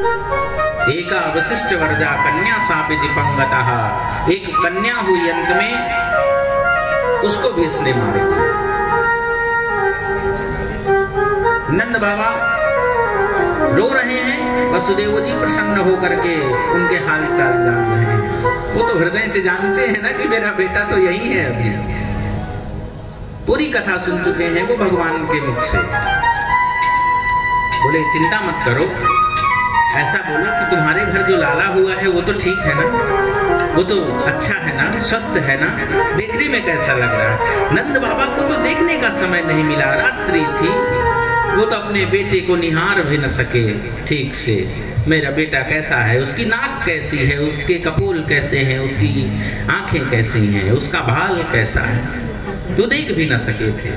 एका वशिष्ठ वर्जा कन्या सापि दिपंगतः, एक कन्या हुई अंत में, उसको भी इसने मार दिया। नंद बाबा रो रहे हैं, वसुदेव जी प्रसन्न होकर के उनके हाल चाल जान रहे हैं। वो तो हृदय से जानते हैं ना कि मेरा बेटा तो यही है। अभी पूरी कथा सुन चुके हैं वो भगवान के मुख से। बोले चिंता मत करो, ऐसा बोलो कि तुम्हारे घर जो लाला हुआ है वो तो ठीक है ना, वो तो अच्छा है ना, स्वस्थ है ना, देखने में कैसा लग रहा है। नंद बाबा को तो देखने का समय नहीं मिला, रात्रि थी, वो तो अपने बेटे को निहार भी न सके ठीक से। मेरा बेटा कैसा है, उसकी नाक कैसी है, उसके कपोल कैसे हैं, उसकी आंखें कैसी हैं, उसका भाल कैसा है, तो देख भी न सके थे।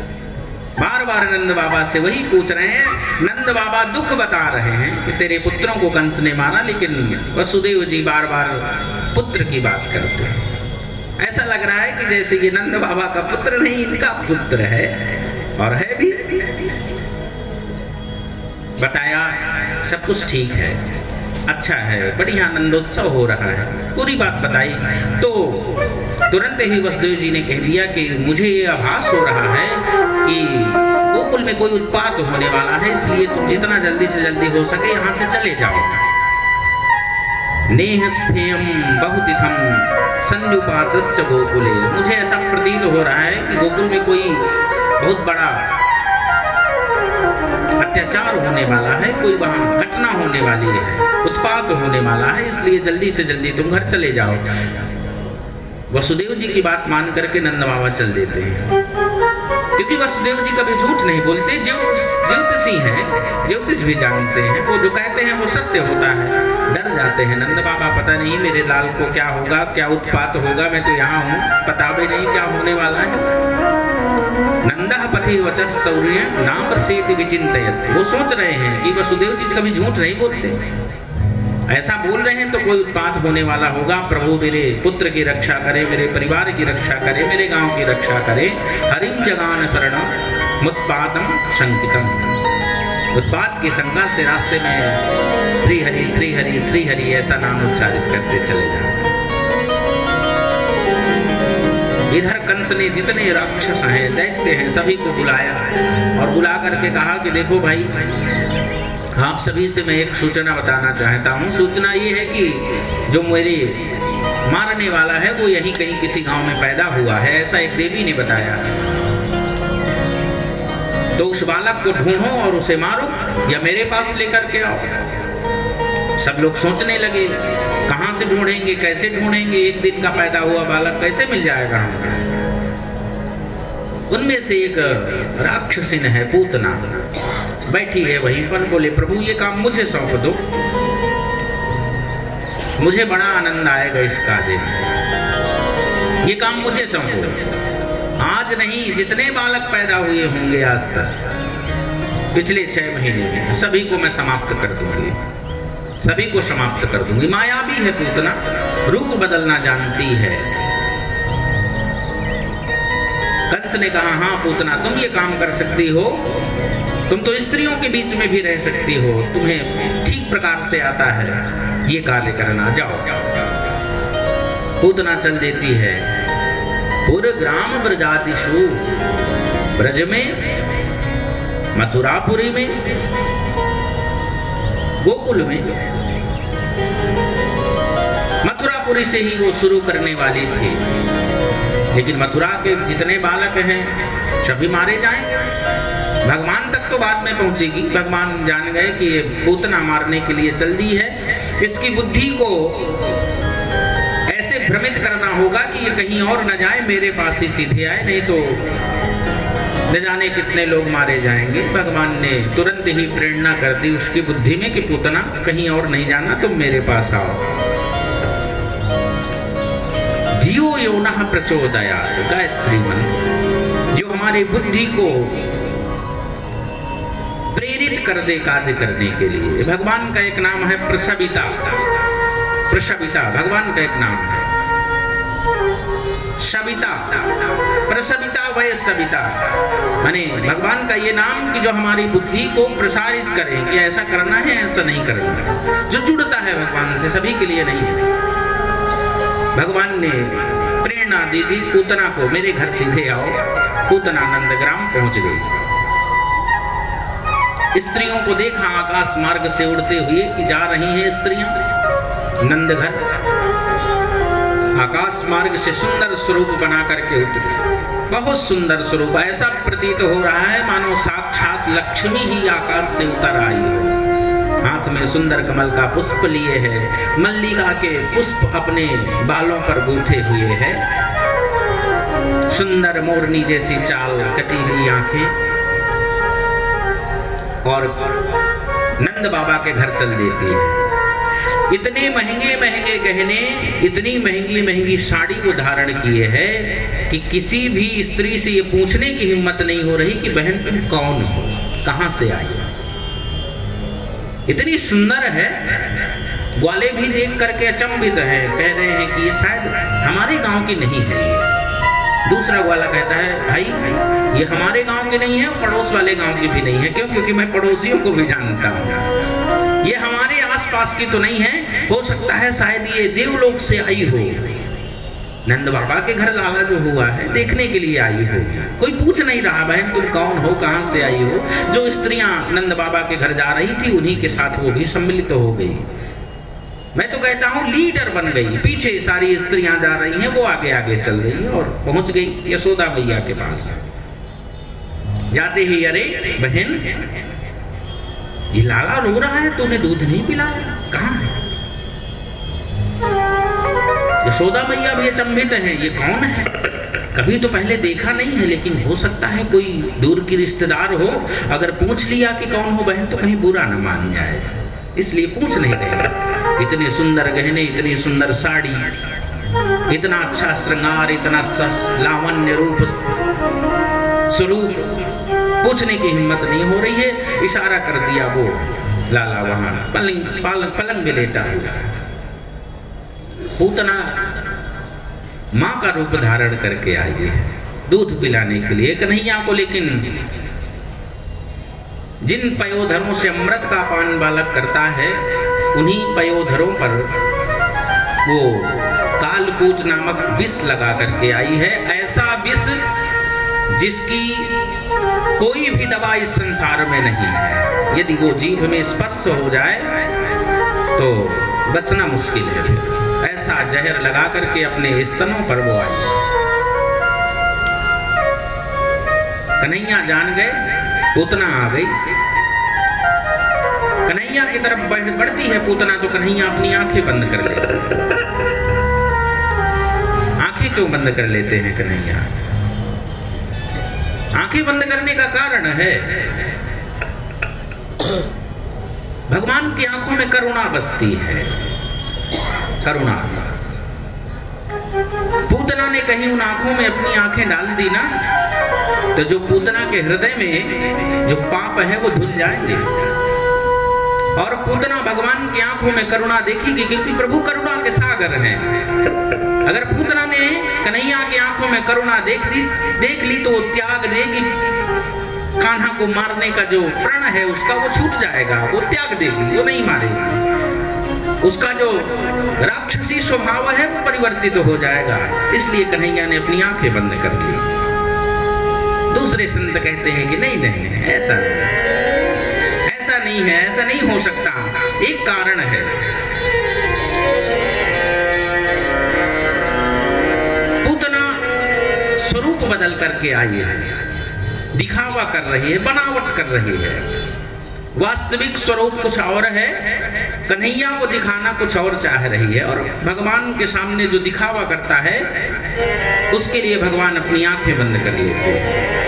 बार बार नंद बाबा से वही पूछ रहे हैं। नंद बाबा दुख बता रहे हैं कि तेरे पुत्रों को कंस ने मारा, लेकिन वसुदेव जी बार बार पुत्र की बात करते हैं। ऐसा लग रहा है कि जैसे ये नंद बाबा का पुत्र नहीं, इनका पुत्र है, और है भी। बताया सब कुछ ठीक है, अच्छा है, बढ़िया आनंदोत्सव हो रहा है, पूरी बात बताई। तो तुरंत ही वसुदेव जी ने कह दिया कि मुझे ये आभास हो रहा है कि गोकुल में कोई उत्पात होने वाला है, इसलिए तुम जितना जल्दी से जल्दी हो सके यहाँ से चले जाओ। नेह स्थेयम बहुतिथम संयुपातश्च गोकुले, मुझे ऐसा प्रतीत हो रहा है कि गोकुल में कोई बहुत बड़ा अत्याचार होने वाला है, कोई वहां घटना होने वाली है, उत्पात होने वाला है, इसलिए जल्दी से जल्दी तुम घर चले जाओ। वसुदेव जी की बात मान करके नंद बाबा चल देते हैं, क्योंकि वसुदेव जी कभी झूठ नहीं बोलते, ज्योतिषी हैं, ज्योतिष भी जानते हैं, वो जो कहते हैं वो सत्य होता है। डर जाते हैं नंद बाबा, पता नहीं मेरे लाल को क्या होगा, क्या उत्पात होगा, मैं तो यहाँ हूँ, पता भी नहीं क्या होने वाला है। नंदः पति वचः शौर्य नाम प्रसेद विचिंतयत्, वो सोच रहे हैं कि वसुदेव जी कभी झूठ नहीं बोलते, ऐसा बोल रहे हैं तो कोई उत्पात होने वाला होगा। प्रभु मेरे पुत्र की रक्षा करे, मेरे परिवार की रक्षा करे, मेरे गांव की रक्षा करे। हरिम जगान शरणम मुत्पातम शंकितम, उत्पात की शंका से रास्ते में श्री हरि श्री हरि श्री हरि ऐसा नाम उच्चारित करते चले जाए। इधर कंस ने जितने राक्षस हैं, दैत्य हैं, सभी को बुलाया और बुला करके कहा कि देखो भाई, आप सभी से मैं एक सूचना बताना चाहता हूँ। सूचना ये है कि जो मेरे मारने वाला है वो यहीं कहीं किसी गांव में पैदा हुआ है, ऐसा एक देवी ने बताया। तो उस बालक को ढूंढो और उसे मारो या मेरे पास लेकर के आओ। सब लोग सोचने लगे कहां से ढूंढेंगे, कैसे ढूंढेंगे, एक दिन का पैदा हुआ बालक कैसे मिल जाएगा हमको। उनमें से एक राक्षसिन है पूतना, बैठी है वहीं पर। बोले प्रभु ये काम मुझे सौंप दो, मुझे बड़ा आनंद आएगा इसका देख, ये काम मुझे सौंपो। आज नहीं, जितने बालक पैदा हुए होंगे आज तक पिछले 6 महीने में, सभी को मैं समाप्त कर दूंगी, सभी को समाप्त कर दूंगी। मायावी है पूतना, रूप बदलना जानती है। कंस ने कहा हाँ पूतना तुम ये काम कर सकती हो, तुम तो स्त्रियों के बीच में भी रह सकती हो, तुम्हें ठीक प्रकार से आता है ये कार्य करना, जाओ। पूतना चल देती है। पूरे ग्राम ब्रजादिशु, ब्रज में, मथुरापुरी में, गोकुल में। मथुरापुरी से ही वो शुरू करने वाली थी, लेकिन मथुरा के जितने बालक हैं सभी मारे जाएंगे। भगवान तक तो बाद में पहुंचेगी। भगवान जान गए कि ये पूतना मारने के लिए चल दी है, इसकी बुद्धि को ऐसे भ्रमित करना होगा कि ये कहीं और न जाए, मेरे पास ही सीधे आए, नहीं तो न जाने कितने लोग मारे जाएंगे। भगवान ने तुरंत ही प्रेरणा कर दी उसकी बुद्धि में कि पूतना कहीं और नहीं जाना, तुम मेरे पास आओ। धियो यो नः प्रचोदयात्, गायत्री मंत्र जो हमारी बुद्धि को प्रेरित कर दे कार्य करने के लिए। भगवान का एक नाम है प्रसविता, प्रसविता भगवान का एक नाम है। सविता, प्रसविता वै सविता, माने भगवान का ये नाम कि जो हमारी बुद्धि को प्रसारित करे कि ऐसा करना है ऐसा नहीं करना, जो जुड़ता है भगवान से, सभी के लिए नहीं है। भगवान ने प्रेरणा दी थी पूतना को, मेरे घर सीधे आओ। पूतना नंदग्राम पहुंच गई। स्त्रियों को देखा आकाश मार्ग से उड़ते हुए कि जा रही हैं स्त्रियां नंदघर। आकाश मार्ग से सुंदर स्वरूप बना करके उतरी, बहुत सुंदर स्वरूप, ऐसा प्रतीत हो रहा है मानो साक्षात लक्ष्मी ही आकाश से उतर आई हो। हाथ में सुंदर कमल का पुष्प लिए है, मल्लिका के पुष्प अपने बालों पर गूंथे हुए है, सुंदर मोरनी जैसी चाल, कटीली आंखें, और नंद बाबा के घर चल देती है। इतने महंगे महंगे गहने, इतनी महंगी महंगी साड़ी को धारण किए है कि किसी भी स्त्री से ये पूछने की हिम्मत नहीं हो रही कि बहन तुम कौन हो, कहां से आई हो। इतनी सुंदर है, ग्वाले भी देख करके अचंभित है, कह रहे हैं कि ये शायद हमारे गांव की नहीं है। दूसरा ग्वाला कहता है भाई ये हमारे गांव की नहीं है, पड़ोस वाले गांव की भी नहीं है। क्यों? क्योंकि मैं पड़ोसियों को भी जानता हूँ। ये हमारे आसपास की तो नहीं है, हो सकता है शायद ये देवलोक से आई हो। नंद बाबा के घर लाला जो हुआ है देखने के लिए आई हो। कोई पूछ नहीं रहा बहन तुम कौन हो, कहां से आई हो। जो स्त्रियां नंद बाबा के घर जा रही थी उन्हीं के साथ वो भी सम्मिलित हो गई। मैं तो कहता हूं लीडर बन गई। पीछे सारी स्त्रियां जा रही हैं, वो आगे आगे चल गई और पहुंच गई यशोदा मैया के पास। जाते ही अरे बहन ये लाला रो रहा है, तूने दूध नहीं पिलाया, कहां है? यशोदा मैया भी अचंभित है, ये कौन है? कभी तो पहले देखा नहीं है, लेकिन हो सकता है कोई दूर की रिश्तेदार हो। अगर पूछ लिया कि कौन हो बहन तो कहीं बुरा न मान जाए, इसलिए पूछ नहीं रहे। इतने सुंदर गहने, इतनी सुंदर साड़ी, इतना अच्छा श्रृंगार, इतना लावण्य रूप स्वरूप, पूछने की हिम्मत नहीं हो रही है। इशारा कर दिया वो लाला वहां पलंग में लेटा हुआ। पूतना मां का रूप धारण करके आई है दूध पिलाने के लिए कन्हैया को। लेकिन जिन पयोधरों से अमृत का पान बालक करता है उन्हीं पयोधरों पर वो कालकूट नामक विष लगा करके आई है। ऐसा विष जिसकी कोई भी दवा इस संसार में नहीं है। यदि वो जीभ में स्पर्श हो जाए तो बचना मुश्किल है। ऐसा जहर लगा करके अपने स्तनों पर वो आई। कन्हैया जान गए, पूतना आ गई। कन्हैया की तरफ बढ़ती है पूतना तो कन्हैया अपनी आंखें बंद कर लेते। आंखें क्यों बंद कर लेते हैं कन्हैया? आंखें बंद करने का कारण है भगवान की आंखों में करुणा बसती है। करुणा। पूतना ने कहीं उन आंखों में अपनी आंखें डाल दी ना तो जो पूतना के हृदय में जो पाप है वो धुल जाएंगे। और पूतना भगवान की आंखों में करुणा देखेगी क्योंकि प्रभु करुणा के सागर हैं। अगर पूतना ने कन्हैया की आंखों में करुणा देख ली तो वो त्याग देगी। कान्हा को मारने का जो प्रण है उसका वो छूट जाएगा, वो त्याग देगी, वो नहीं मारेगी। उसका जो राक्षसी स्वभाव है वो परिवर्तित हो जाएगा। इसलिए कन्हैया ने अपनी आंखें बंद कर ली। दूसरे संत कहते हैं कि नहीं नहीं ऐसा नहीं है, ऐसा नहीं हो सकता। एक कारण है। पूतना स्वरूप बदल करके आई है, दिखावा कर रही है, बनावट कर रही है। वास्तविक स्वरूप कुछ और है, कन्हैया को दिखाना कुछ और चाह रही है। और भगवान के सामने जो दिखावा करता है उसके लिए भगवान अपनी आंखें बंद कर लेते हैं।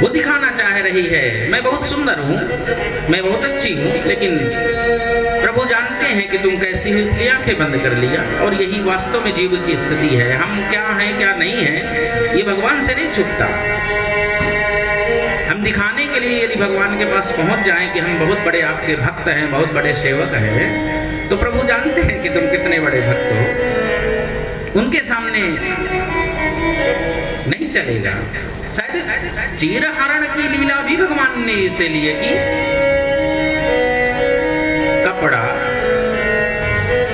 वो दिखाना चाह रही है मैं बहुत सुंदर हूं, मैं बहुत अच्छी हूं, लेकिन प्रभु जानते हैं कि तुम कैसी हो, इसलिए आंखें बंद कर लिया। और यही वास्तव में जीव की स्थिति है। हम क्या हैं क्या नहीं है ये भगवान से नहीं छुपता। हम हम दिखाने के लिए यदि भगवान के पास पहुंच जाएं कि हम बहुत बड़े आपके भक्त हैं, बहुत बड़े सेवक हैं, तो प्रभु जानते हैं कि तुम कितने बड़े भक्त हो। उनके सामने नहीं चलेगा। शायद चीरहरण की लीला भी भगवान ने इसीलिए की, कपड़ा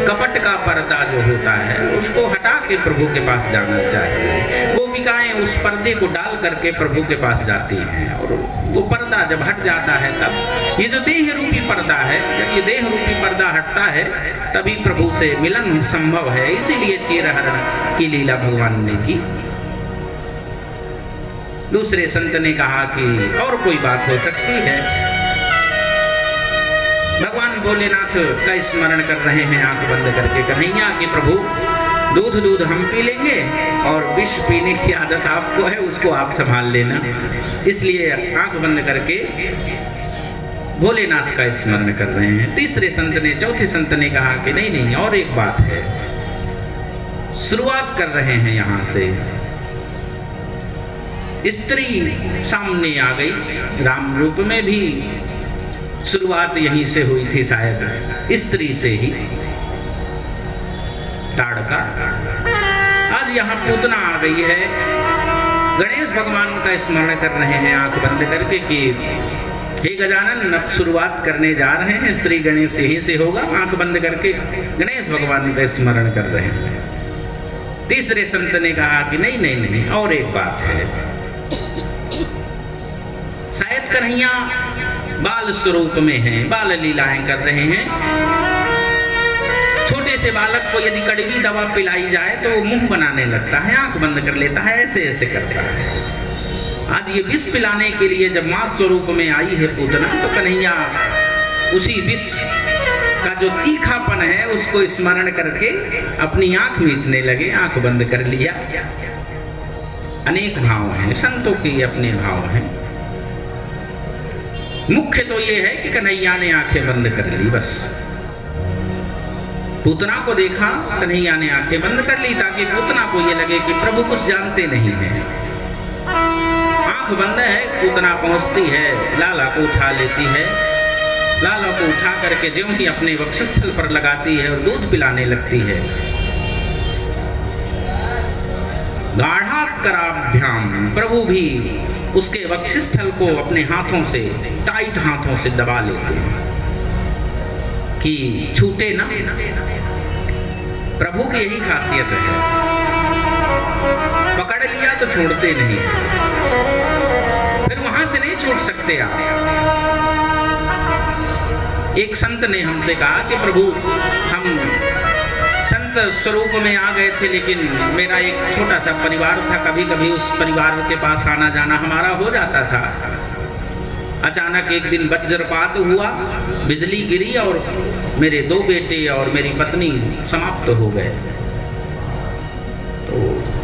कपट का पर्दा जो होता है उसको हटा के प्रभु के पास जाना चाहिए। गोपिकाएं उस पर्दे को डाल करके प्रभु के पास जाती हैं, और वो पर्दा जब हट जाता है तब ये जो देह रूपी पर्दा है, जब ये देह रूपी पर्दा हटता है तभी प्रभु से मिलन संभव है। इसीलिए चीरहरण की लीला भगवान ने की। दूसरे संत ने कहा कि और कोई बात हो सकती है। भगवान भोलेनाथ का स्मरण कर रहे हैं आंख बंद करके, कन्हैया कि प्रभु दूध हम पी लेंगे और विष पीने की आदत आपको है, उसको आप संभाल लेना। इसलिए आंख बंद करके भोलेनाथ का स्मरण कर रहे हैं। तीसरे संत ने, चौथे संत ने कहा कि नहीं और एक बात है। शुरुआत कर रहे हैं यहां से। स्त्री सामने आ गई, राम रूप में भी शुरुआत यहीं से हुई थी, शायद स्त्री से ही ताड़का। आज यहाँ पूतना आ गई है। गणेश भगवान का स्मरण कर रहे हैं आंख बंद करके कि हे गजानन, अब शुरुआत करने जा रहे हैं, श्री गणेश यहीं से होगा। आंख बंद करके गणेश भगवान का स्मरण कर रहे हैं। तीसरे संत ने कहा कि नहीं और एक बात है। शायद कन्हैया बाल स्वरूप में हैं, बाल लीलाएं कर रहे हैं। छोटे से बालक को यदि कड़वी दवा पिलाई जाए तो वो मुंह बनाने लगता है, आंख बंद कर लेता है, ऐसे करता है। आज ये विष पिलाने के लिए जब मां स्वरूप में आई है पूतना, तो कन्हैया उसी विष का जो तीखापन है उसको स्मरण करके अपनी आंख मीचने लगे, आंख बंद कर लिया। अनेक भाव हैं, संतों के अपने भाव हैं। मुख्य तो ये है कि कन्हैया ने आंखें बंद कर ली, बस। पूतना को देखा, कन्हैया ने आंखें बंद कर ली ताकि पूतना को ये लगे कि प्रभु कुछ जानते नहीं हैं। आंख बंद है, पूतना पहुंचती है, लाला को उठा लेती है। लाला को उठा करके ज्यों ही अपने वक्षस्थल पर लगाती है और दूध पिलाने लगती है। गाढ़ाकराभ्याम, प्रभु भी उसके वक्षस्थल को अपने हाथों से, टाइट हाथों से दबा लेते हैं कि छूटे ना। प्रभु की यही खासियत है, पकड़ लिया तो छोड़ते नहीं, फिर वहां से नहीं छूट सकते आप। एक संत ने हमसे कहा कि प्रभु हम संत स्वरूप में आ गए थे, लेकिन मेरा एक छोटा सा परिवार था, कभी कभी उस परिवार के पास आना जाना हमारा हो जाता था। अचानक एक दिन वज्रपात हुआ, बिजली गिरी और मेरे 2 बेटे और मेरी पत्नी समाप्त हो गए। तो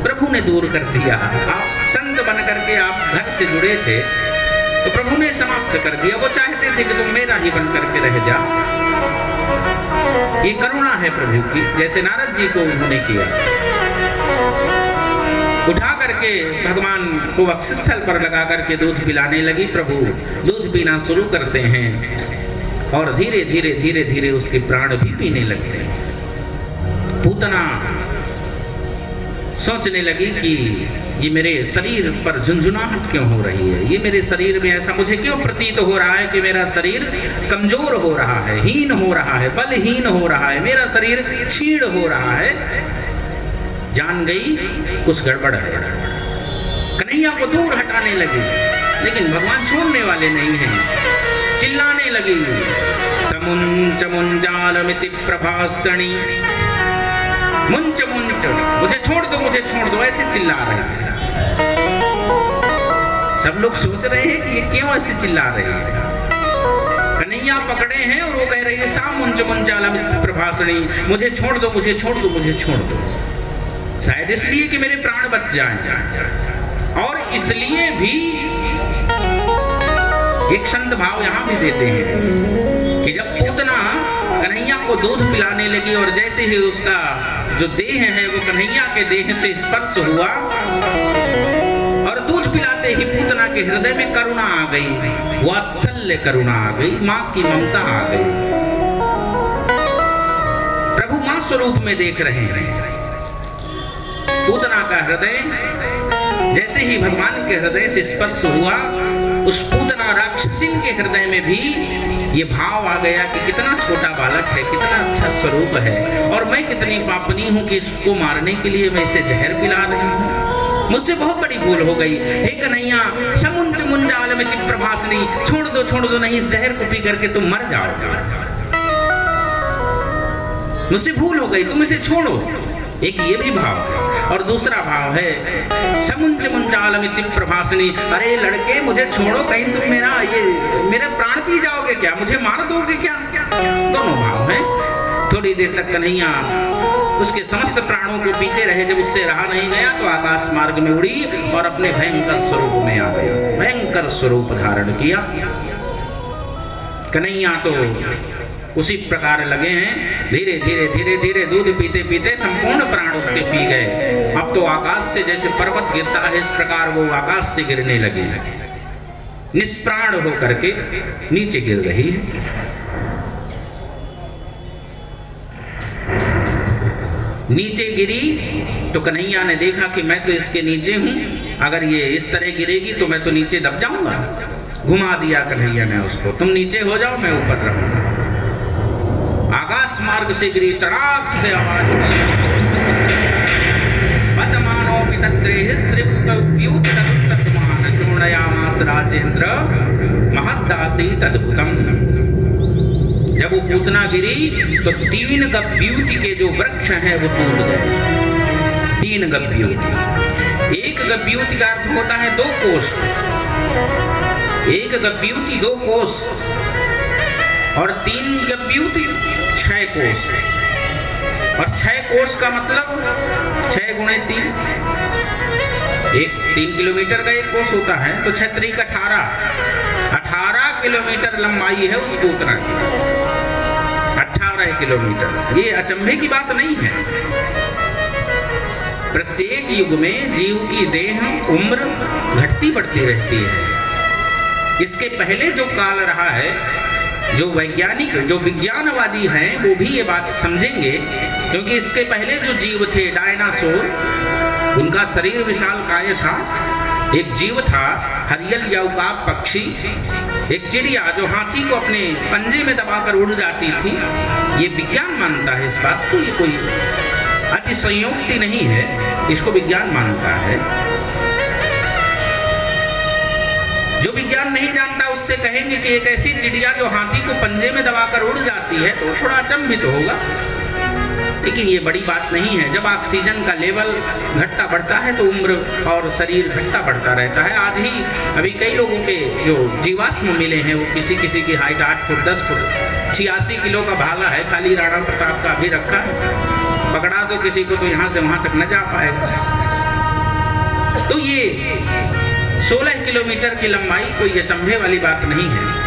प्रभु ने दूर कर दिया। आप संत बन करके आप घर से जुड़े थे, तो प्रभु ने समाप्त कर दिया। वो चाहते थे कि तुम मेरा ही बन करके रह जा। ये करुणा है प्रभु की, जैसे नारद जी को उन्होंने किया। उठा करके भगवान को वक्षस्थल पर लगा करके दूध पिलाने लगी। प्रभु दूध पीना शुरू करते हैं और धीरे धीरे उसके प्राण भी पीने लगते हैं। पूतना सोचने लगी कि ये मेरे शरीर पर झुंझुनाहट क्यों हो रही है, ये मेरे शरीर में ऐसा मुझे क्यों प्रतीत हो रहा है कि मेरा शरीर कमजोर हो रहा है, हीन हो रहा है, बलहीन हो रहा है, मेरा शरीर क्षीण हो रहा है। जान गई कुछ गड़बड़ है। कन्हैया को दूर हटाने लगी, लेकिन भगवान छोड़ने वाले नहीं हैं। चिल्लाने लगी, समुंच मुंजालमिति प्रभासणी, मुंच मुंच, मुझे छोड़ दो, ऐसे चिल्ला रहे हैं। सब लोग सोच रहे हैं कि ये क्यों ऐसे चिल्ला रहे हैं। कन्हैया पकड़े हैं और वो कह रही है सा मुंच मुंजालमिति प्रभासणी, मुझे छोड़ दो, मुझे छोड़ दो, मुझे छोड़ दो। शायद इसलिए कि मेरे प्राण बच जाएं, और इसलिए भी एक संत भाव यहां भी देते हैं कि जब पूतना कन्हैया को दूध पिलाने लगी और जैसे ही उसका जो देह है वो कन्हैया के देह से स्पर्श हुआ और दूध दूध पिलाते ही पूतना के हृदय में करुणा आ गई, वात्सल्य करुणा आ गई, मां की ममता आ गई। प्रभु मां स्वरूप में देख रहे हैं। पूतना का हृदय जैसे ही भगवान के हृदय से स्पर्श हुआ, उस पूतना राक्षसिन के हृदय में भी ये भाव आ गया कि कितना छोटा बालक है, कितना अच्छा स्वरूप है, और मैं कितनी पापनी हूं कि इसको मारने के लिए मैं इसे जहर पिला रही हूं। मुझसे बहुत बड़ी भूल हो गई। हे कन्हैया, समुंच मुंजाल में प्रभासनी, छोड़ दो नहीं, इस जहर को पी करके तुम मर जाओ। मुझसे भूल हो गई, तुम इसे छोड़ो। एक ये भी भाव है। और दूसरा भाव है समुंच मुंचालमिति प्रभासनी, अरे लड़के मुझे छोड़ो, कहीं तुम मेरे प्राण पी जाओगे क्या, मुझे मार दोगे क्या। दोनों भाव हैं। थोड़ी देर तक कन्हैया उसके समस्त प्राणों को पीते रहे। जब उससे रहा नहीं गया तो आकाश मार्ग में उड़ी और अपने भयंकर स्वरूप में आ गया, भयंकर स्वरूप धारण किया। कन्हैया तो उसी प्रकार लगे हैं। धीरे धीरे दूध पीते पीते संपूर्ण प्राण उसके पी गए। अब तो आकाश से जैसे पर्वत गिरता है, इस प्रकार वो आकाश से गिरने लगे, निष्प्राण होकर के नीचे गिर रही है। नीचे गिरी तो कन्हैया ने देखा कि मैं तो इसके नीचे हूं, अगर ये इस तरह गिरेगी तो मैं तो नीचे दब जाऊंगा। घुमा दिया कन्हैया ने उसको, तुम नीचे हो जाओ, मैं ऊपर रहूंगा। आकाश मार्ग से गिरी, तड़ाक से आवाज हुई, पद्मानोऽपि तत्रैः स्त्रीभूतव्यूत तदुत्तमान चूर्णयामास राजेंद्र महद्दासीत् अद्भुतम्। जब वो पूतना गिरी तो 3 गव्यूति के जो वृक्ष हैं वो टूट गए। 3 गव्यूति, एक गव्यूति का अर्थ होता है 2 कोस। एक गव्यूति 2 कोस और 3 गव्यूति 6 कोस। और 6 कोस का मतलब 6 गुणे 3, 3 किलोमीटर का 1 कोस होता है, तो 6 त्रिक 18 किलोमीटर लंबाई है उस पूतना की। 18 किलोमीटर, ये अचंभे की बात नहीं है। प्रत्येक युग में जीव की देह उम्र घटती बढ़ती रहती है। इसके पहले जो काल रहा है, जो वैज्ञानिक, जो विज्ञानवादी हैं, वो भी ये बात समझेंगे, क्योंकि इसके पहले जो जीव थे डायनासोर, उनका शरीर विशाल काय था। एक जीव था हरियल या उकाब पक्षी, एक चिड़िया जो हाथी को अपने पंजे में दबाकर उड़ जाती थी। ये विज्ञान मानता है इस बात को, ये कोई अतिशयोक्ति नहीं है, इसको विज्ञान मानता है। जो विज्ञान नहीं जानता उससे कहेंगे कि एक ऐसी चिड़िया जो हाथी को पंजे में दबाकर उड़ जाती है, तो थोड़ा अचंभित तो होगा। लेकिन ये बड़ी बात नहीं है। जब ऑक्सीजन का लेवल घटता बढ़ता है तो उम्र और शरीर घटता बढ़ता रहता है। आज ही अभी कई लोगों के जो जीवाश्म मिले हैं, वो किसी किसी की हाइट 8 फुट 10 फुट 86 किलो का भाला है, खाली राणा प्रताप का भी रखा है। पकड़ा दो किसी को तो यहाँ से वहां तक न जा पाएगा। तो ये 16 किलोमीटर की लंबाई कोई अचंभे वाली बात नहीं है।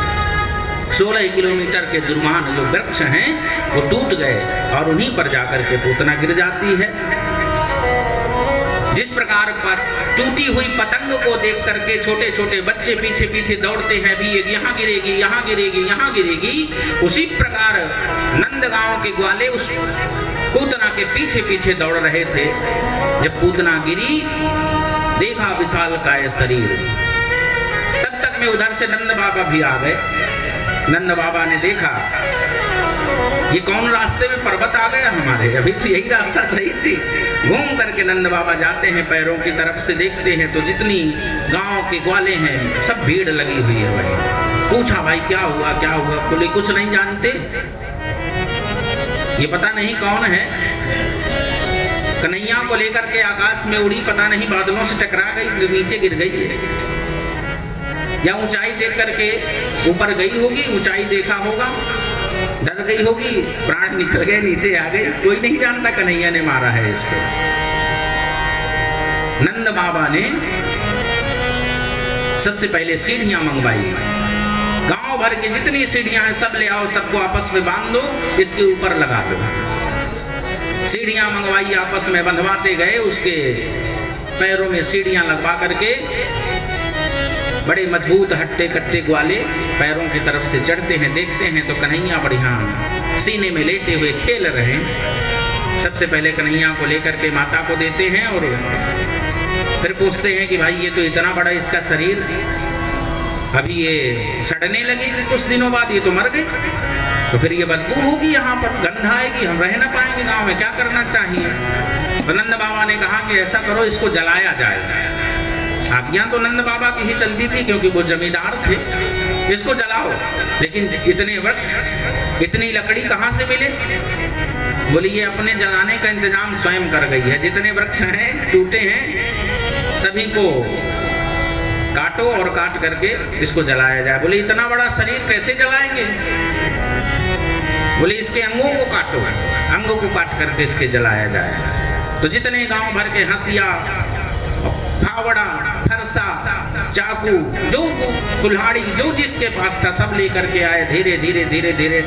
16 किलोमीटर के दुर्मान जो वृक्ष हैं वो टूट गए और उन्हीं पर जाकर के पूतना गिर जाती है। जिस प्रकार पर टूटी हुई पतंग को देख करके छोटे छोटे बच्चे पीछे पीछे दौड़ते हैं, भी ये यहाँ गिरेगी, यहाँ गिरेगी, यहाँ गिरेगी, उसी प्रकार नंदगांव के ग्वाले उस पूतना के पीछे पीछे दौड़ रहे थे। जब पूतना गिरी, देखा विशाल काय शरीर। तब तक में उधर से नंद बाबा भी आ गए। नंद बाबा ने देखा ये कौन रास्ते में पर्वत आ गया हमारे, अभी तो यही रास्ता सही थी। घूम करके नंद बाबा जाते हैं, पैरों की तरफ से देखते हैं तो जितनी गांव के ग्वाले हैं सब भीड़ लगी हुई है। भाई पूछा, भाई क्या हुआ क्या हुआ? बोले कुछ नहीं जानते, ये पता नहीं कौन है। कन्हैया को लेकर के आकाश में उड़ी, पता नहीं बादलों से टकरा गई, नीचे गिर गई है, या ऊंचाई देख करके ऊपर गई होगी, ऊंचाई देखा होगा, डर गई होगी, प्राण निकल गए, नीचे आ गई। कोई नहीं जानता कन्हैया ने मारा है इसको। नंद बाबा ने सबसे पहले सीढ़ियां मंगवाई। गांव भर की जितनी सीढ़ियां हैं सब ले आओ, सबको आपस में बांध दो, इसके ऊपर लगा दो। सीढ़ियां मंगवाई, आपस में बंधवाते गए, उसके पैरों में सीढ़ियां लगवा करके बड़े मजबूत हट्टे कट्टे ग्वाले पैरों की तरफ से चढ़ते हैं। देखते हैं तो कन्हैया बढ़िया सीने में लेटे हुए खेल रहे हैं। सबसे पहले कन्हैया को लेकर के माता को देते हैं और फिर पूछते हैं कि भाई ये तो इतना बड़ा इसका शरीर, अभी ये सड़ने लगेगी कुछ दिनों बाद, ये तो मर गई, तो फिर ये बदबू होगी, यहाँ पर गंध आएगी, हम रह ना पाएंगे गांव में, क्या करना चाहिए? तो नंद बाबा ने कहा कि ऐसा करो, इसको जलाया जाए। आज्ञा तो नंद बाबा की ही चलती थी क्योंकि वो जमींदार थे, इसको जलाओ। लेकिन इतने वृक्ष, इतनी लकड़ी कहाँ से मिले? बोली ये अपने जलाने का इंतजाम स्वयं कर गई है। जितने वृक्ष हैं टूटे हैं सभी को काटो और काट करके इसको जलाया जाए। बोले इतना बड़ा शरीर कैसे जलाएंगे? बोले इसके अंगों को काटो, अंगों को काट करके इसके जलाया जाए। तो जितने गांव भर के हंसिया, फावड़ा, फरसा, चाकू, जो कुल्हाड़ी जो जिसके पास था सब लेकर के आए। धीरे धीरे धीरे धीरे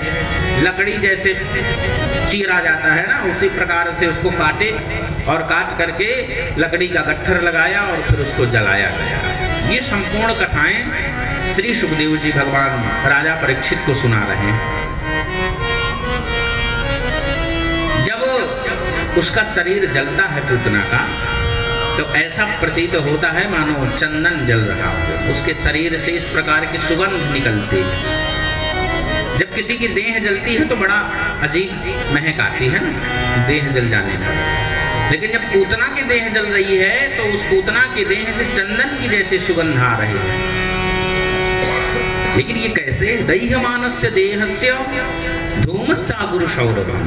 लकड़ी जैसे चीरा जाता है ना, उसी प्रकार से उसको काटे और काट करके लकड़ी का गट्ठर लगाया और फिर उसको जलाया गया। ये संपूर्ण कथाएं श्री सुखदेव जी भगवान राजा परीक्षित को सुना रहे हैं। जब उसका शरीर जलता है पूतना का, तो ऐसा प्रतीत होता है मानो चंदन जल रहा हो। उसके शरीर से इस प्रकार की सुगंध निकलती है। जब किसी की देह जलती है तो बड़ा अजीब महक आती है ना, देह जल जाने पर। लेकिन जब पूतना की देह जल रही है तो उस पूतना की देह से चंदन की जैसी सुगंध आ रही है। लेकिन ये कैसे? दैह्यमानस्य देहस्य धूमस्सा गुरु सौरभम।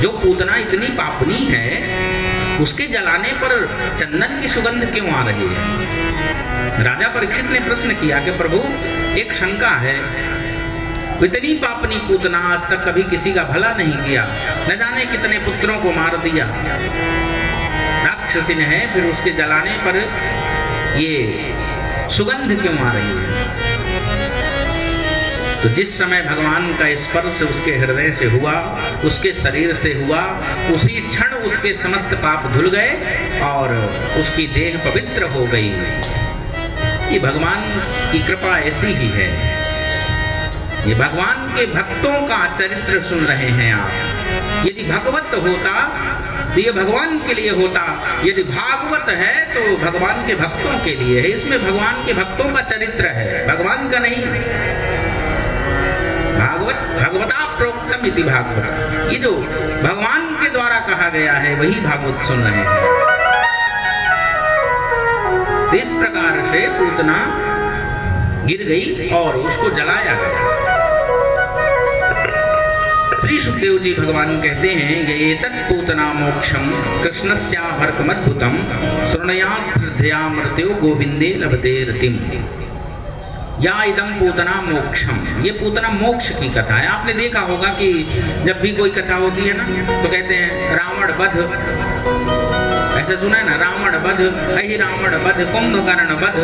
जो पूतना इतनी पापनी है उसके जलाने पर चंदन की सुगंध क्यों आ रही है? राजा परीक्षित ने प्रश्न किया कि प्रभु एक शंका है, इतनी पापनी पूतना आज तक कभी किसी का भला नहीं किया, न जाने कितने पुत्रों को मार दिया, राक्षसी है, फिर उसके जलाने पर ये सुगंध क्यों आ रही है? तो जिस समय भगवान का स्पर्श उसके हृदय से हुआ, उसके शरीर से हुआ, उसी क्षण उसके समस्त पाप धुल गए और उसकी देह पवित्र हो गई। ये भगवान की कृपा ऐसी ही है। ये भगवान के भक्तों का चरित्र सुन रहे हैं आप। यदि भगवत होता तो ये भगवान के लिए होता, यदि भागवत है तो भगवान के भक्तों के लिए है। इसमें भगवान के भक्तों का चरित्र है, भगवान का नहीं। भागवत भगवता प्रोक्तम इति भागवत, ये जो भगवान के द्वारा कहा गया है वही भागवत सुन रहे हैं। तो इस प्रकार से पूतना गिर गई और उसको जलाया गया। श्री सुखदेव जी भगवान कहते हैं ये तत्पूतना मोक्षम कृष्णस्याभर्कमद्भुतम शृणुयात् श्रद्धया मृत्यो गोविंदे लभते रतिम। या इदम पूतना मोक्षम, ये पूतना मोक्ष की कथा है। आपने देखा होगा कि जब भी कोई कथा होती है ना तो कहते हैं रावण वध, ऐसा सुना है ना, रावण वध, अहि रावण वध, कुंभकर्ण वध,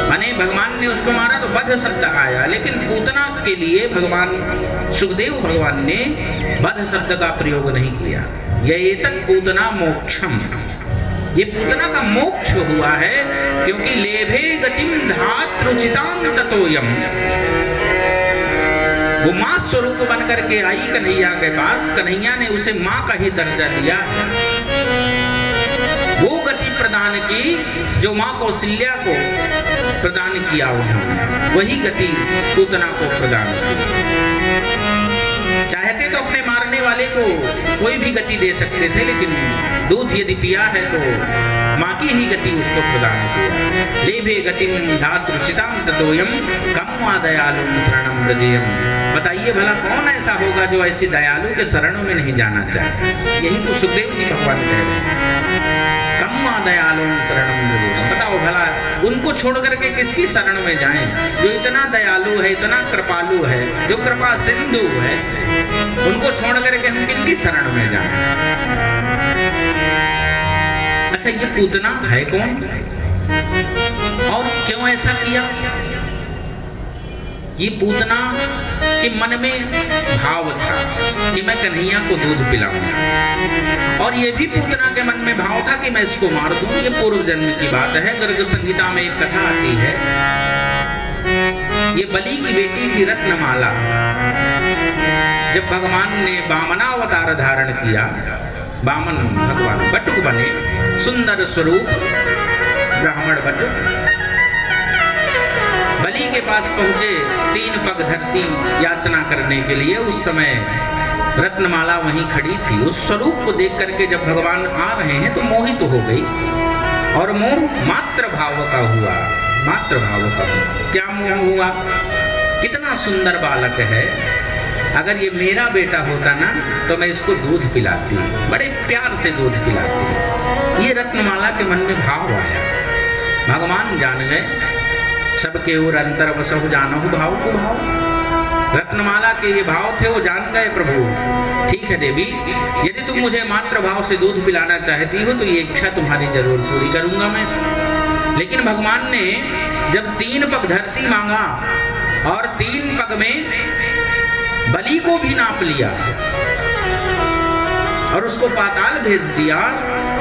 माने भगवान ने उसको मारा तो वध शब्द आया। लेकिन पूतना के लिए भगवान सुखदेव भगवान ने वध शब्द का प्रयोग नहीं किया। ये तत्पूतना मोक्षम, ये पूतना का मोक्ष हुआ है क्योंकि लेभे गतिम धातृचितां ततोयम। वो मां स्वरूप बन करके आई कन्हैया के पास, कन्हैया ने उसे मां का ही दर्जा दिया। वो गति प्रदान की जो मां कौशल्या को प्रदान किया उन्होंने, वही गति पूतना को प्रदान की। चाहते तो अपने मारने वाले को कोई भी गति दे सकते थे, लेकिन दूध यदि पिया है तो मां की ही गति उसको प्रदान किया। लेभे गतिम धातृचितां ततोयम कम वा दयालु शरणं व्रजेयम। बताइए भला कौन ऐसा होगा जो ऐसी दयालु के शरणों में नहीं जाना चाहे? यही तो सुखदेव जी भगवान कह रहे हैं, कम वा दयालु शरणं व्रजेयम। बताओ भला उनको छोड़ करके किसकी शरण में जाएं जो इतना दयालु है, इतना कृपालु है, जो कृपा सिंधु है, उनको छोड़ करके हम किनकी शरण में जाएं? अच्छा, ये पूतना है कौन और क्यों ऐसा किया? ये पूतना कि मन में भाव था कि मैं कन्हैया को दूध पिलाऊं, और ये भी पूतना के मन में भाव था कि मैं इसको मार दूं। ये पूर्व जन्म की बात है। गर्ग संहिता में एक कथा आती है। ये बलि की बेटी थी रत्नमाला। जब भगवान ने वामनावतार धारण किया, वामन भगवान बटुक बने, सुंदर स्वरूप ब्राह्मण बटुक, बलि के पास पहुंचे 3 पग धरती याचना करने के लिए। उस समय रत्नमाला वहीं खड़ी थी। उस स्वरूप को देख करके जब भगवान आ रहे हैं तो मोहित हो गई, और मोह मात्र भाव का हुआ। मात्र भाव का हुआ। क्या मोह हुआ? कितना सुंदर बालक है, अगर ये मेरा बेटा होता ना तो मैं इसको दूध पिलाती, बड़े प्यार से दूध पिलाती। ये रत्नमाला के मन में भाव आया। भगवान जान गए, सबके ओर अंतर वसहु जानहु भाव को भाव। रत्नमाला के ये भाव थे, वो जान गए प्रभु ठीक है देवी, यदि तुम मुझे मात्र भाव से दूध पिलाना चाहती हो तो ये इच्छा तुम्हारी जरूर पूरी करूंगा मैं। लेकिन भगवान ने जब 3 पग धरती मांगा और 3 पग में बलि को भी नाप लिया और उसको पाताल भेज दिया,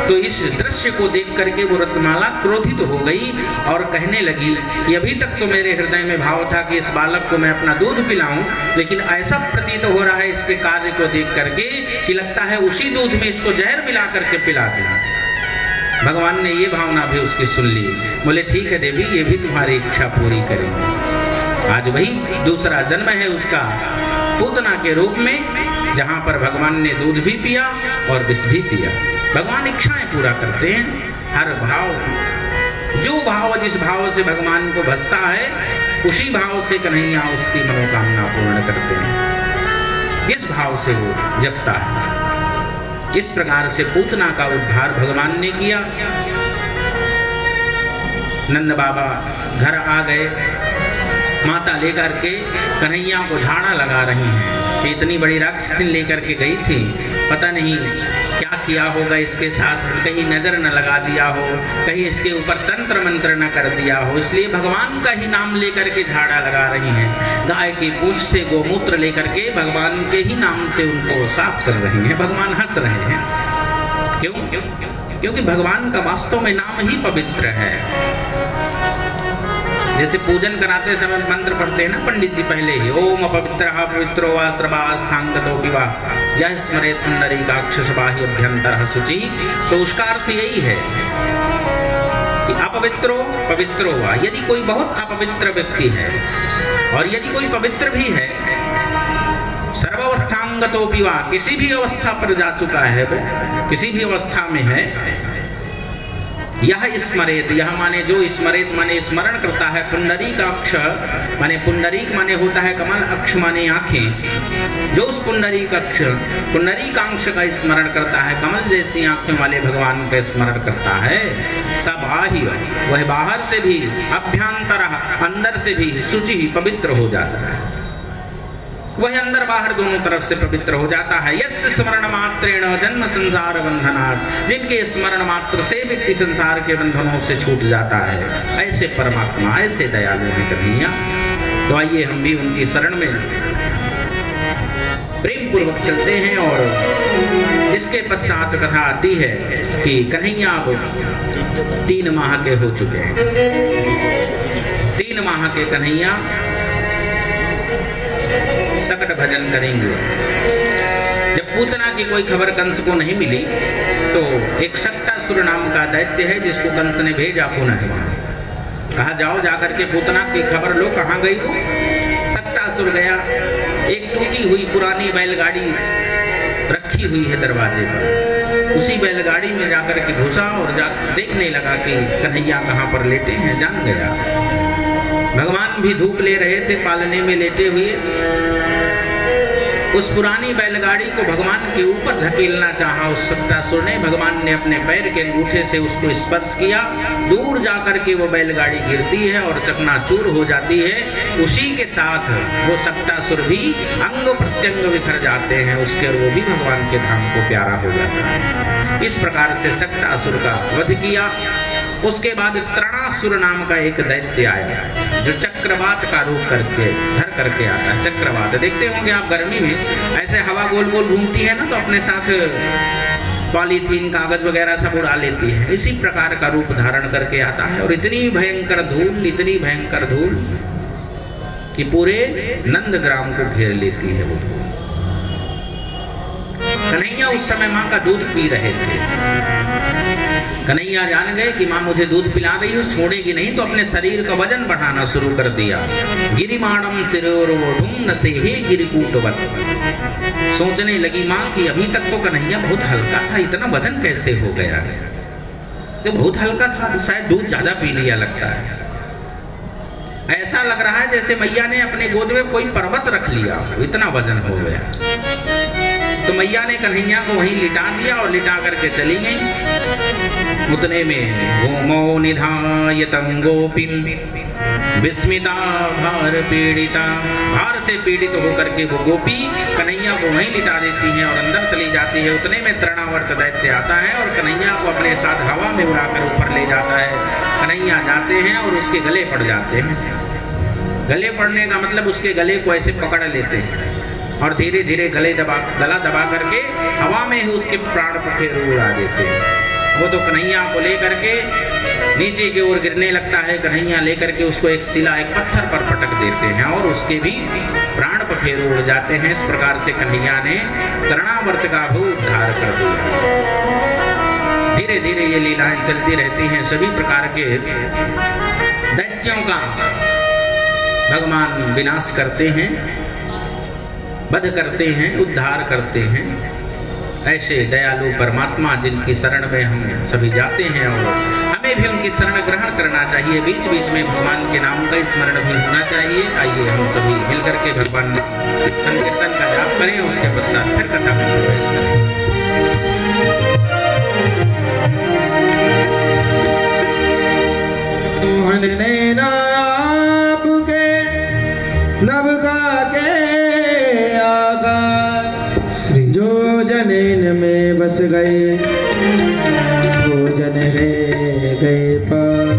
तो इस दृश्य को देख करके वो रत्नमाला क्रोधित हो गई और कहने लगी कि अभी तक तो मेरे हृदय में भाव था कि इस बालक को मैं अपना दूध पिलाऊं, लेकिन ऐसा प्रतीत हो रहा है इसके कार्य को देख करके कि लगता है उसी दूध में इसको जहर मिला करके पिला देना। भगवान ने ये भावना भी उसकी सुन ली। बोले ठीक है देवी, ये भी तुम्हारी इच्छा पूरी करेंगे। आज वही दूसरा जन्म है उसका पूतना के रूप में, जहां पर भगवान ने दूध भी पिया और विष भी पिया। भगवान इच्छाएं पूरा करते हैं। हर भाव, जो भाव जिस भाव से भगवान को भसता है उसी भाव से कन्हैया उसकी मनोकामना पूर्ण करते हैं, जिस भाव से वो जगता है। इस प्रकार से पूतना का उद्धार भगवान ने किया। नंद बाबा घर आ गए, माता लेकर के कन्हैया को झाड़ा लगा रही हैं कि इतनी बड़ी राक्षसी लेकर के गई थी, पता नहीं क्या किया होगा इसके साथ, कहीं नजर न लगा दिया हो, कहीं इसके ऊपर तंत्र मंत्र न कर दिया हो, इसलिए भगवान का ही नाम लेकर के झाड़ा लगा रही हैं। गाय की पूंछ से गोमूत्र लेकर के भगवान के ही नाम से उनको साफ कर रही हैं। भगवान हंस रहे हैं। क्यों? क्योंकि भगवान का वास्तव में नाम ही पवित्र है। जैसे पूजन कराते समय मंत्र पढ़ते हैं ना पंडित जी पहले ही, ओम अपवित्रः पवित्रो वा सर्वास्थांगतोऽपि वा यः स्मरेत् पुंडरीकाक्ष बाह्य अभ्यंतरः शुचि, तो उसका अर्थ यही है कि अपवित्रो पवित्रो वा, यदि कोई बहुत अपवित्र व्यक्ति है और यदि कोई पवित्र भी है, सर्वावस्थांगतोऽपि वा, किसी भी अवस्था पर जा चुका है वो, किसी भी अवस्था में है, यह स्मरेत, यह माने जो स्मरेत माने स्मरण करता है, पुंडरीकाक्ष माने पुंडरीक माने होता है कमल, अक्ष माने आंखें, जो उस पुंडरीकांक्ष का स्मरण करता है, कमल जैसी आंखें वाले भगवान का स्मरण करता है, सब बाह्य, वह बाहर से भी, अभ्यंतर अंदर से भी, शुचि पवित्र हो जाता है। वह अंदर बाहर दोनों तरफ से पवित्र हो जाता है। यस्य स्मरण मात्रेण जन्म संसार बंधनात्, जिनके स्मरण मात्र से व्यक्ति संसार के बंधनों से छूट जाता है, ऐसे परमात्मा, ऐसे दयालु हैं कन्हैया। तो आइए हम भी उनकी शरण में प्रेम पूर्वक चलते हैं। और इसके पश्चात कथा आती है कि कन्हैया अब 3 माह के हो चुके हैं। 3 माह के कन्हैया सकट भजन करेंगे। जब पूतना की कोई खबर कंस को नहीं मिली तो एक शक्तासुर नाम का दैत्य है जिसको कंस ने भेजा पुनः, कहा जाओ जाकर के पूतना की खबर लो, कहाँ गई वो। शक्तासुर गया, एक टूटी हुई पुरानी बैलगाड़ी रखी हुई है दरवाजे पर, उसी बैलगाड़ी में जाकर के घुसा और देखने लगा कि कन्हैया कहाँ पर लेटे हैं, जान गया। भगवान भी धूप ले रहे थे पालने में लेटे हुए। उस पुरानी बैलगाड़ी को भगवान के ऊपर धकेलना चाहा उस शक्तासुर ने। भगवान ने अपने पैर के अंगूठे से उसको स्पर्श किया, दूर जाकर के वो बैलगाड़ी गिरती है और चकनाचूर हो जाती है। उसी के साथ वो शक्तासुर भी अंग प्रत्यंग बिखर जाते हैं उसके, और वो भी भगवान के धाम को प्यारा हो जाता है। इस प्रकार से शक्तासुर का वध किया। उसके बाद त्रणासुर नाम का एक दैत्य आया जो चक्रवात का रूप करके धर करके आता है। चक्रवात देखते होंगे आप गर्मी में ऐसे हवा गोल गोल घूमती है ना, तो अपने साथ पॉलीथीन कागज वगैरह सब उड़ा लेती है। इसी प्रकार का रूप धारण करके आता है और इतनी भयंकर धूल कि पूरे नंदग्राम को घेर लेती है वो धूल। कन्हैया उस समय माँ का दूध पी रहे थे। कन्हैया जान गए कि माँ मुझे दूध पिला रही है, छोड़ेगी नहीं, तो अपने शरीर का वजन बढ़ाना शुरू कर दिया। गिरिमाणम सिरोरोढ़ुम नसे ही गिरिकूटवत। सोचने लगी माँ कि अभी तक तो कन्हैया बहुत हल्का था, इतना वजन कैसे हो गया है? तो बहुत हल्का था, शायद दूध ज्यादा पी लिया लगता है। ऐसा लग रहा है जैसे मैया ने अपने गोद में कोई पर्वत रख लिया, इतना वजन हो गया। तो मैया ने कन्हैया को वहीं लिटा दिया और लिटा करके चली गई। उतने में गोमो निधायतं गोपीं विस्मिता भार पीड़िता। भार से पीड़ित होकर के वो गोपी कन्हैया को वहीं लिटा देती है और अंदर चली जाती है। उतने में तृणावर्त दैत्य आता है और कन्हैया को अपने साथ हवा में उड़ाकर ऊपर ले जाता है। कन्हैया जाते हैं और उसके गले पड़ जाते हैं। गले पड़ने का मतलब उसके गले को ऐसे पकड़ लेते हैं और धीरे धीरे गला दबा करके हवा में ही उसके प्राण पखेरु उड़ा देते हैं। वो तो कन्हैया को लेकर के नीचे की ओर गिरने लगता है। कन्हैया लेकर के उसको एक पत्थर पर पटक देते हैं और उसके भी प्राण पखेरु उड़ जाते हैं। इस प्रकार से कन्हैया ने तृणावर्त का भी उद्धार कर दिया। धीरे धीरे ये लीलाएं चलती रहती हैं। सभी प्रकार के दैत्यों का भगवान विनाश करते हैं, वध करते हैं, उद्धार करते हैं। ऐसे दयालु परमात्मा जिनकी शरण में हम सभी जाते हैं और हमें भी उनकी शरण ग्रहण करना चाहिए। बीच बीच में भगवान के नाम का स्मरण भी होना चाहिए। आइए हम सभी मिलकर के भगवान संकीर्तन का जाप करें, उसके पश्चात फिर कथा में प्रवेश करें। नभ का के जो जनेन में बस गए, भोजन रह गए पार।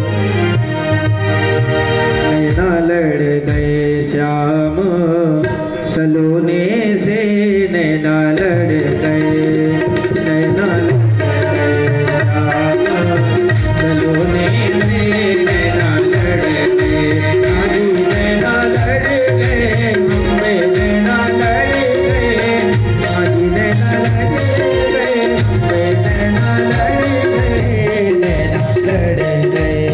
नैना लड़ गए श्याम सलोने से, नैना लड़ गए, नैना लड़ गए श्याम सलोने से, नैना लड़ गए, नैना लड़ गए, हमें नैना लड़ गए, नैना लड़ गए, नैना लड़ गए, नैना लड़ गए,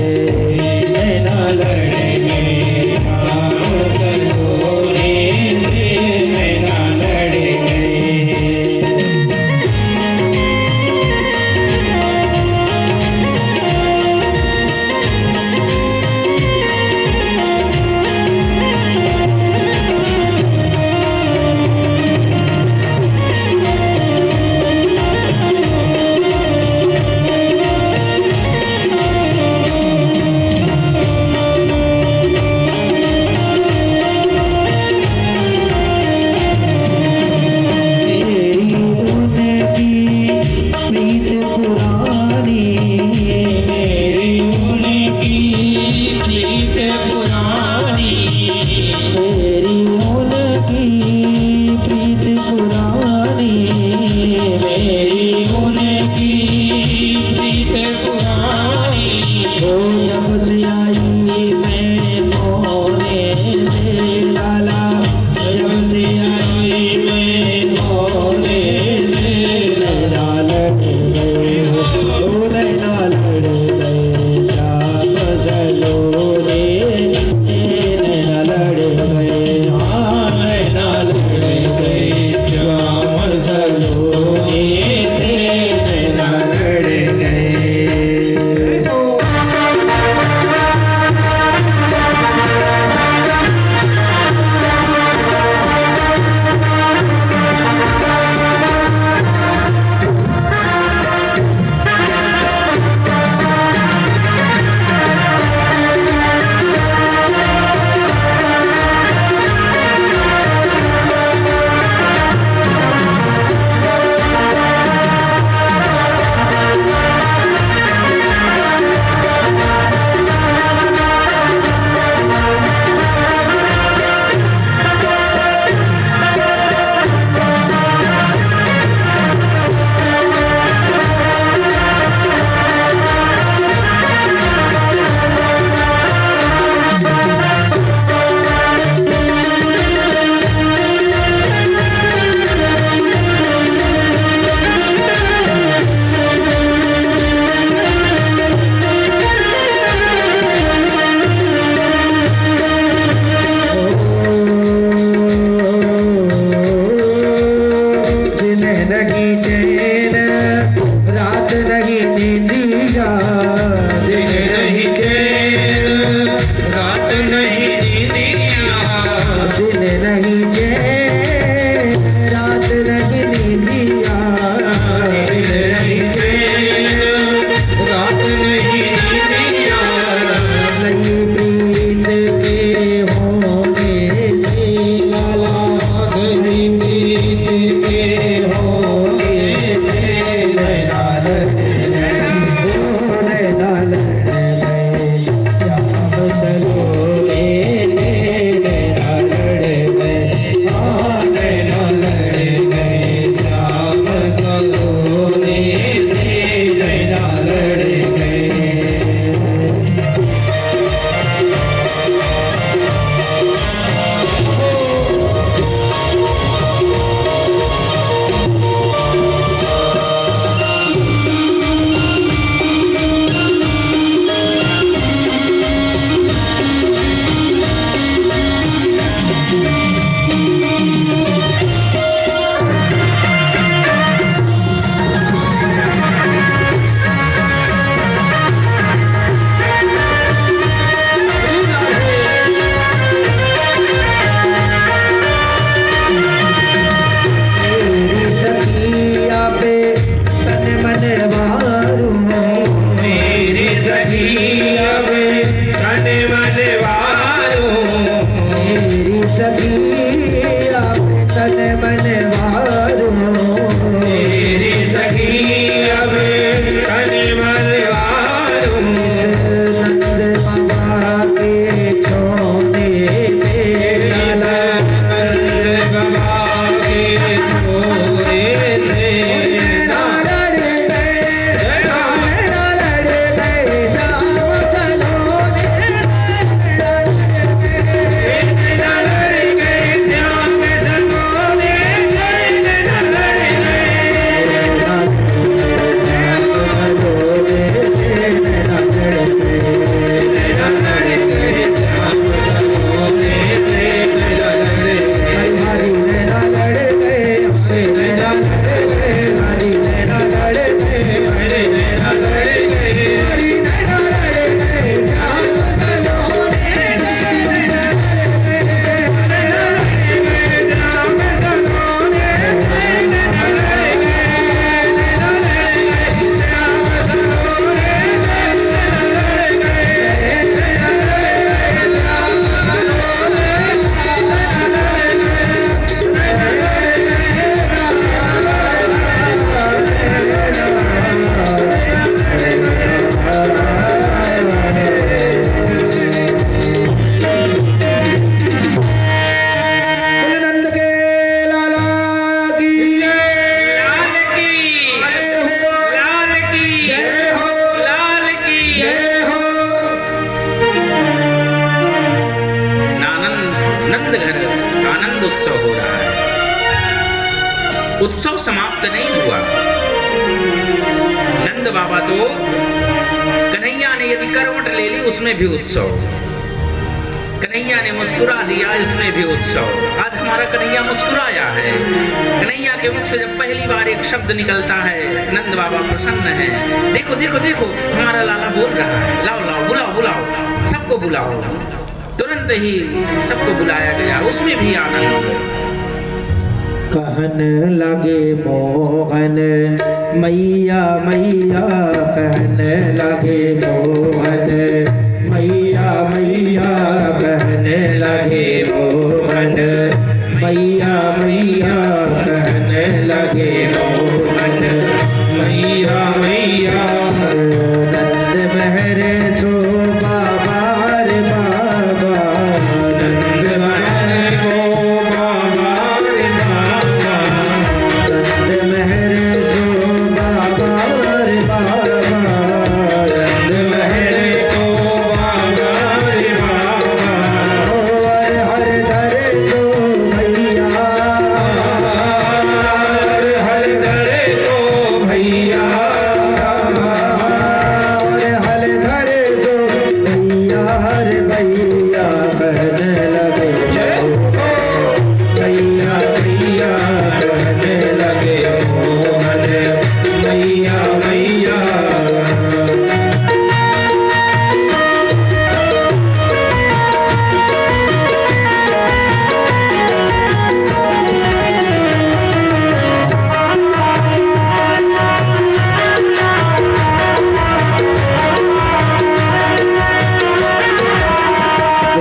नैना लड़ गए, श्याम सलोने से, नैना उत्सव समाप्त नहीं हुआ। नंद बाबा तो कन्हैया ने यदि करवट ले ली उसमें भी उत्सव, कन्हैया ने मुस्कुरा दिया इसमें भी उत्सव। आज हमारा कन्हैया मुस्कुराया है। कन्हैया के मुख से जब पहली बार एक शब्द निकलता है नंद बाबा प्रसन्न है। देखो देखो देखो हमारा लाला बोल रहा है, लाओ लाओ बुलाओ बुलाओ सबको बुलाओ। तुरंत ही सबको बुलाया गया, उसमें भी आनंद। कहन लगे मोहन मैया मैया, कहन लगे मोहन मैया मैया, कहन लगे मोहन मैया मैया, कहन लगे मोहन मैया मैया। नंद बहर सो बाबा रे बाबा, नंद बहर को बाबा रे बाबा, नंद बहर सो बाबा रे बाबा, नंद बहर को बाबा रे बाबा। हर हर धर दो भैया, हर धर दो भैया, हर धर दो भैया, हर भैया कहने लगे भैया भैया, कहने लगे मोहन मैया मैया।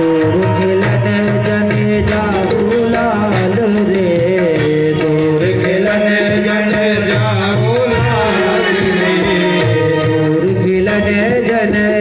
दूर खिलन जने जाऊ लाल रे, दूर खिलन जने जाऊ लाल रे, दूर खिलन जने